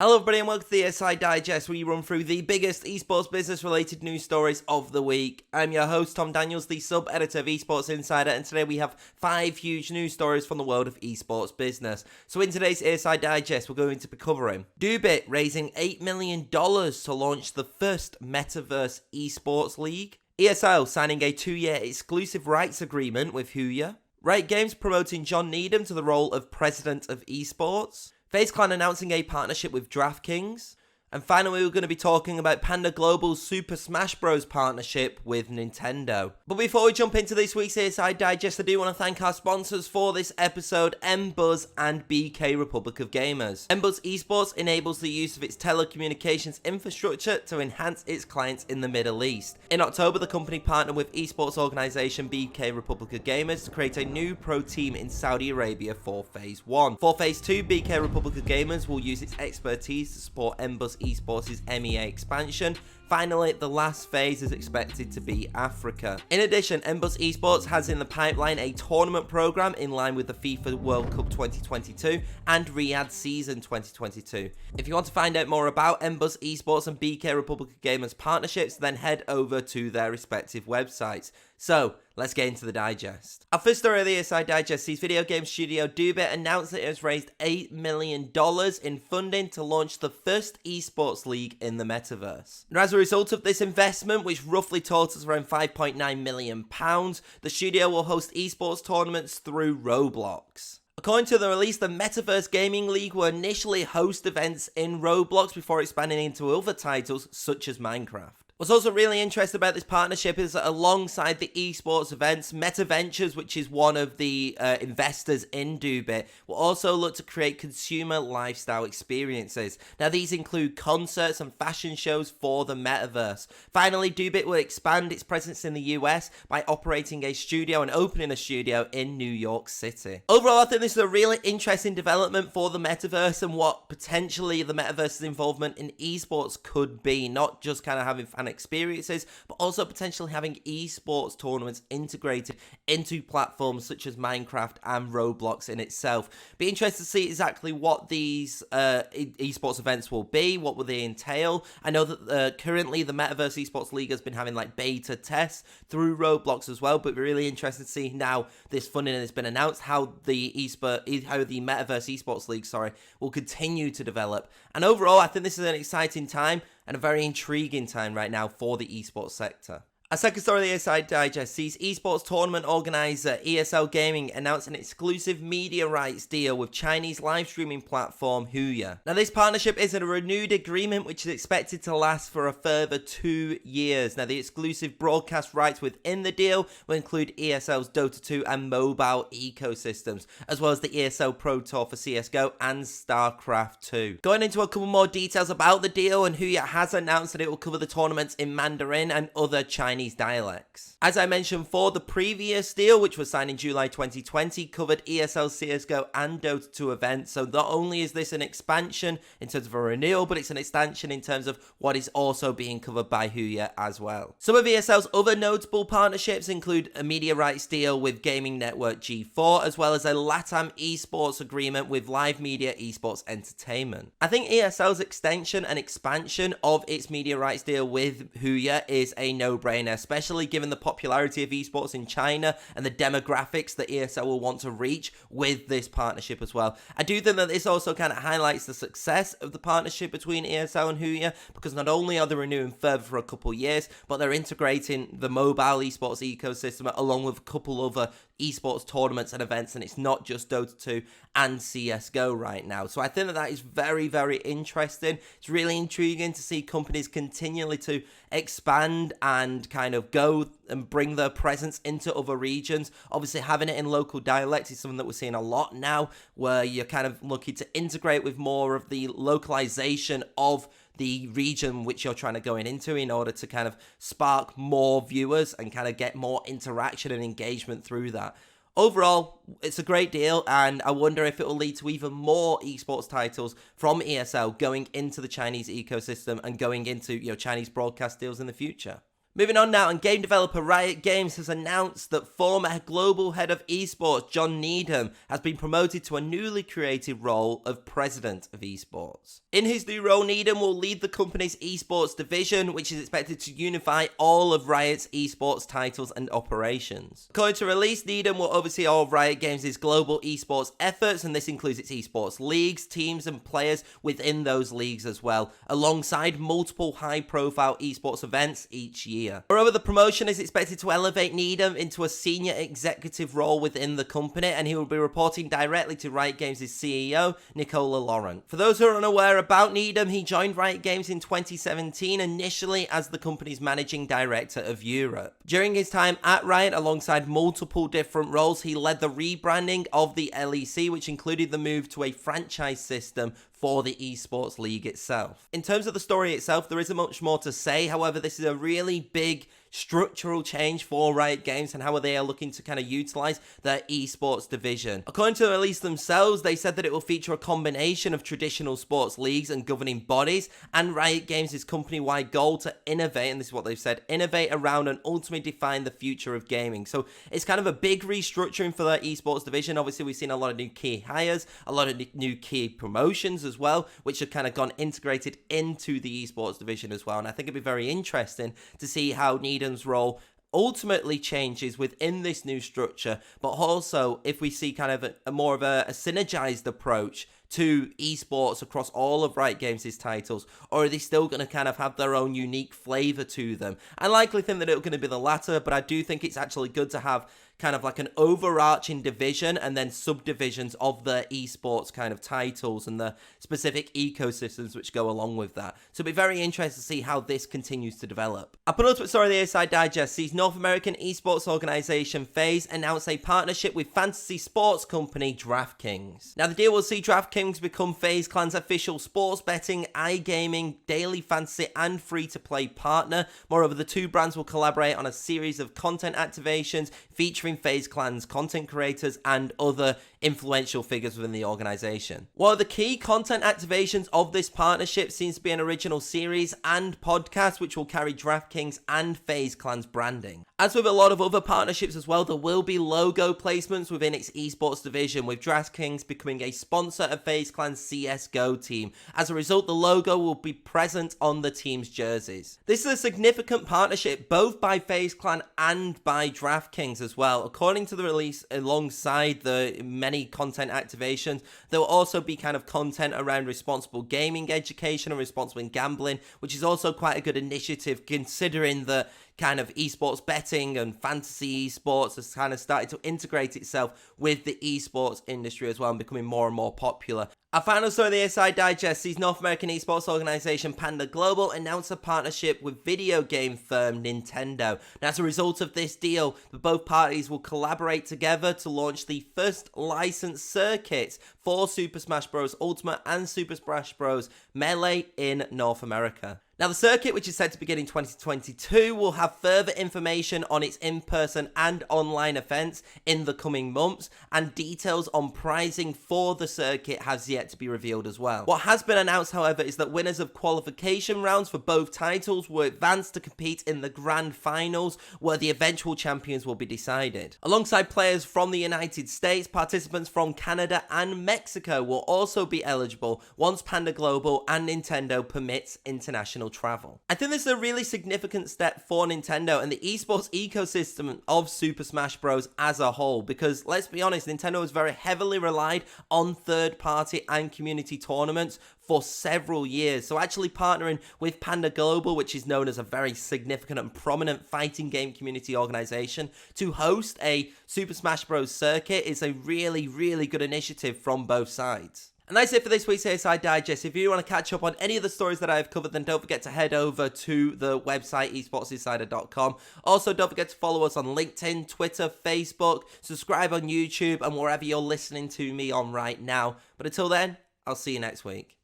Hello everybody and welcome to the ESI Digest, where we run through the biggest esports business related news stories of the week. I'm your host Tom Daniels, the sub-editor of Esports Insider, and today we have 5 huge news stories from the world of esports business. So in today's ESI Digest, we're going to be covering Dubit raising $8 million to launch the first metaverse esports league, ESL signing a 2-year exclusive rights agreement with Huya, Riot Games promoting John Needham to the role of President of Esports, FaZe Clan announcing a partnership with DraftKings, and finally we're going to be talking about Panda Global's Super Smash Bros. Partnership with Nintendo. But before we jump into this week's ESI Digest, I do want to thank our sponsors for this episode, Mbuzz and BK Republic of Gamers. Mbuzz Esports enables the use of its telecommunications infrastructure to enhance its clients in the Middle East. In October, the company partnered with esports organisation BK Republic of Gamers to create a new pro team in Saudi Arabia for Phase 1. For Phase 2, BK Republic of Gamers will use its expertise to support Mbuzz Esports' MEA expansion. Finally, the last phase is expected to be Africa. In addition, Mbuzz Esports has in the pipeline a tournament program in line with the FIFA World Cup 2022 and Riyadh Season 2022. If you want to find out more about Mbuzz Esports and BK Republic of Gamers partnerships, then head over to their respective websites. So, let's get into the digest. Our first story of the ESI Digest sees video game studio Dubit announce that it has raised $8 million in funding to launch the first esports league in the metaverse. Now, as a result of this investment, which roughly totals around £5.9 million, the studio will host esports tournaments through Roblox. According to the release, the Metaverse Gaming League will initially host events in Roblox before expanding into other titles such as Minecraft. What's also really interesting about this partnership is that alongside the esports events, MetaVentures, which is one of the investors in Dubit, will also look to create consumer lifestyle experiences. Now, these include concerts and fashion shows for the metaverse. Finally, Dubit will expand its presence in the US by operating a studio and opening a studio in New York City. Overall, I think this is a really interesting development for the metaverse and what potentially the metaverse's involvement in esports could be, not just kind of having fan experiences, but also potentially having esports tournaments integrated into platforms such as Minecraft and Roblox in itself. Be interested to see exactly what these esports events will be, what will they entail. I know that currently the Metaverse Esports League has been having like beta tests through Roblox as well, but really interested to see now this funding has been announced, how the Metaverse Esports League, will continue to develop. And overall, I think this is an exciting time and a very intriguing time right now for the esports sector. Our second story of the ESI Digest sees esports tournament organizer ESL Gaming announce an exclusive media rights deal with Chinese live streaming platform Huya. Now, this partnership is a renewed agreement which is expected to last for a further 2 years. Now, the exclusive broadcast rights within the deal will include ESL's Dota 2 and mobile ecosystems, as well as the ESL Pro Tour for CSGO and StarCraft 2. Going into a couple more details about the deal, and Huya has announced that it will cover the tournaments in Mandarin and other Chinese dialects. As I mentioned for the previous deal, which was signed in July 2020, covered ESL, CSGO and Dota 2 events. So not only is this an expansion in terms of a renewal, but it's an expansion in terms of what is also being covered by Huya as well. Some of ESL's other notable partnerships include a media rights deal with gaming network G4, as well as a LATAM esports agreement with Live Media Esports Entertainment. I think ESL's extension and expansion of its media rights deal with Huya is a no-brainer, especially given the popularity of esports in China and the demographics that ESL will want to reach with this partnership as well. I do think that this also kind of highlights the success of the partnership between ESL and Huya, because not only are they renewing further for a couple years, but they're integrating the mobile esports ecosystem along with a couple other esports tournaments and events, and it's not just Dota 2 and CSGO right now. So I think that that is very, very interesting. It's really intriguing to see companies continually to expand and kind of go and bring their presence into other regions. Obviously, having it in local dialects is something that we're seeing a lot now, where you're kind of looking to integrate with more of the localization of the region which you're trying to go into in order to kind of spark more viewers and kind of get more interaction and engagement through that. Overall, it's a great deal, and I wonder if it will lead to even more esports titles from ESL going into the Chinese ecosystem and going into, Chinese broadcast deals in the future. Moving on now, and game developer Riot Games has announced that former global head of esports John Needham has been promoted to a newly created role of President of Esports. In his new role, Needham will lead the company's esports division, which is expected to unify all of Riot's esports titles and operations. According to release, Needham will oversee all of Riot Games' global esports efforts, and this includes its esports leagues, teams, and players within those leagues as well, alongside multiple high-profile esports events each year. Moreover, the promotion is expected to elevate Needham into a senior executive role within the company, and he will be reporting directly to Riot Games' CEO, Nicola Laurent. For those who are unaware about Needham, he joined Riot Games in 2017, initially as the company's managing director of Europe. During his time at Riot, alongside multiple different roles, he led the rebranding of the LEC, which included the move to a franchise system for the esports league itself. In terms of the story itself, there isn't much more to say. However, this is a really big structural change for Riot Games and how they are looking to kind of utilize their esports division. According to the release themselves, they said that it will feature a combination of traditional sports leagues and governing bodies, and Riot Games' company-wide goal to innovate, and this is what they've said, innovate around and ultimately define the future of gaming. So it's kind of a big restructuring for their esports division. Obviously, we've seen a lot of new key hires, a lot of new key promotions as well, which have kind of gone integrated into the esports division as well. And I think it'd be very interesting to see how Needham's role ultimately changes within this new structure, but also if we see kind of a more of a synergized approach to esports across all of Riot Games' titles, or are they still going to kind of have their own unique flavor to them? I likely think that it's going to be the latter, but I do think it's actually good to have kind of like an overarching division and then subdivisions of the esports kind of titles and the specific ecosystems which go along with that. So it'll be very interesting to see how this continues to develop. Our penultimate story of the ESI Digest sees North American esports organization FaZe announce a partnership with fantasy sports company DraftKings. Now the deal will see DraftKings become FaZe Clan's official sports betting, iGaming, daily fantasy and free-to-play partner. Moreover, the two brands will collaborate on a series of content activations featuring FaZe Clan's content creators and other influential figures within the organization. One of the key content activations of this partnership seems to be an original series and podcast which will carry DraftKings and FaZe Clan's branding. As with a lot of other partnerships as well, there will be logo placements within its esports division, with DraftKings becoming a sponsor of FaZe Clan's CSGO team. As a result, the logo will be present on the team's jerseys. This is a significant partnership both by FaZe Clan and by DraftKings as well. According to the release, alongside the many content activations, there will also be kind of content around responsible gaming education and responsible gambling, which is also quite a good initiative considering that kind of esports betting and fantasy esports has kind of started to integrate itself with the esports industry as well and becoming more and more popular. Our final story of the ESI Digest sees North American esports organization Panda Global announce a partnership with video game firm Nintendo. Now, as a result of this deal, both parties will collaborate together to launch the first licensed circuits for Super Smash Bros. Ultimate and Super Smash Bros. Melee in North America. Now, the circuit, which is set to begin in 2022, will have further information on its in-person and online events in the coming months, and details on pricing for the circuit has yet to be revealed as well. What has been announced, however, is that winners of qualification rounds for both titles will advance to compete in the grand finals, where the eventual champions will be decided. Alongside players from the United States, participants from Canada and Mexico will also be eligible once Panda Global and Nintendo permits international travel. I think this is a really significant step for Nintendo and the esports ecosystem of Super Smash Bros. As a whole, because let's be honest, Nintendo has very heavily relied on third-party and community tournaments for several years. So actually partnering with Panda Global, which is known as a very significant and prominent fighting game community organization, to host a Super Smash Bros. Circuit is a really, really good initiative from both sides. And that's it for this week's ESI Digest. If you want to catch up on any of the stories that I've covered, then don't forget to head over to the website, esportsinsider.com. Also, don't forget to follow us on LinkedIn, Twitter, Facebook, subscribe on YouTube, and wherever you're listening to me on right now. But until then, I'll see you next week.